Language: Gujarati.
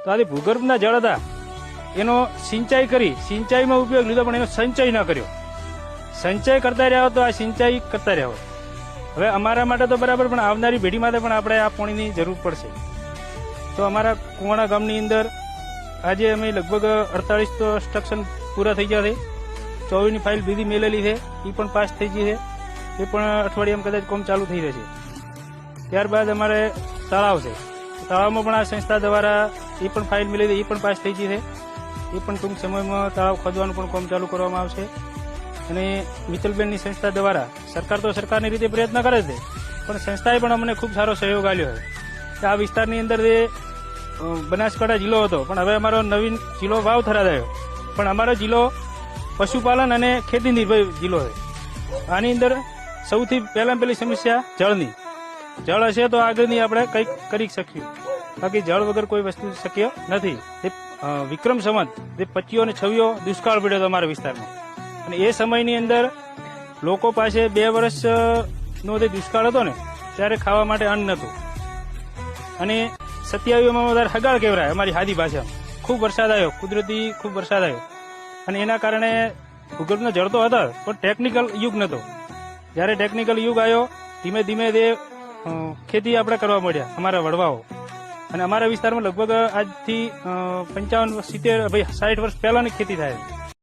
તો આજે ભૂગર્ભના જળ હતા એનો સિંચાઈ કરી, સિંચાઈમાં ઉપયોગ લીધો પણ એનો સંચય ન કર્યો. સંચય કરતા રહ્યા તો આ સિંચાઈ કરતા રહ્યા. હવે અમારા માટે તો બરાબર, પણ આવનારી પેઢી માટે પણ આપણે આ પાણીની જરૂર પડશે. તો અમારા કુવાણા ગામની અંદર આજે અમે લગભગ 48 સ્ટ્રક્શન પૂરા થઈ ગયા છે. 24ની ફાઇલ બીજી મેલેલી છે, એ પણ પાસ થઈ ગઈ છે. એ પણ અઠવાડિયામાં કદાચ કામ ચાલુ થઈ રહેશે. ત્યારબાદ અમારે તળાવ છે, તળાવમાં પણ આ સંસ્થા દ્વારા એ પણ ફાઇલ મેળવી છે, એ પણ પાસ થઈ ગઈ છે. એ પણ ટૂંક સમયમાં તળાવ ખોદવાનું પણ કામ ચાલુ કરવામાં આવશે. અને મિત્તલબેનની સંસ્થા દ્વારા સરકાર તો સરકારની રીતે પ્રયત્ન કરે છે, પણ સંસ્થાએ પણ અમને ખૂબ સારો સહયોગ આપ્યો છે. આ વિસ્તારની અંદર જે બનાસકાંઠા જિલ્લો હતો, પણ હવે અમારો નવીન જિલ્લો વાવથરા થયો. પણ અમારો જિલ્લો પશુપાલન અને ખેતી નિર્ભર જિલ્લો છે. આની અંદર સૌથી પહેલી સમસ્યા જળની. જળ હશે તો આગળની આપણે કંઈક કરી શકીએ, બાકી જળ વગર કોઈ વસ્તુ શક્ય નથી. વિક્રમ સંવત જે 25 અને 26 દુષ્કાળ પડ્યો હતો અમારા વિસ્તારમાં, અને એ સમયની અંદર લોકો પાસે 2 વર્ષનો જે દુષ્કાળ હતો ને, ત્યારે ખાવા માટે અન્ન નહોતું. અને 27માં વધારે હગાળ કહેવાય અમારી હાદી ભાષામાં. ખૂબ વરસાદ આવ્યો, કુદરતી ખૂબ વરસાદ આવ્યો, અને એના કારણે ભૂગર્ભનો જળ તો હતો પણ ટેકનિકલ યુગ નહોતો. જ્યારે ટેકનિકલ યુગ આવ્યો, ધીમે ધીમે તે ખેતી આપણે કરવા મળ્યા અમારા વડવાઓ. અને અમારા વિસ્તારમાં લગભગ આજથી 55, 70, 60 વર્ષ પહેલાની ખેતી થાય.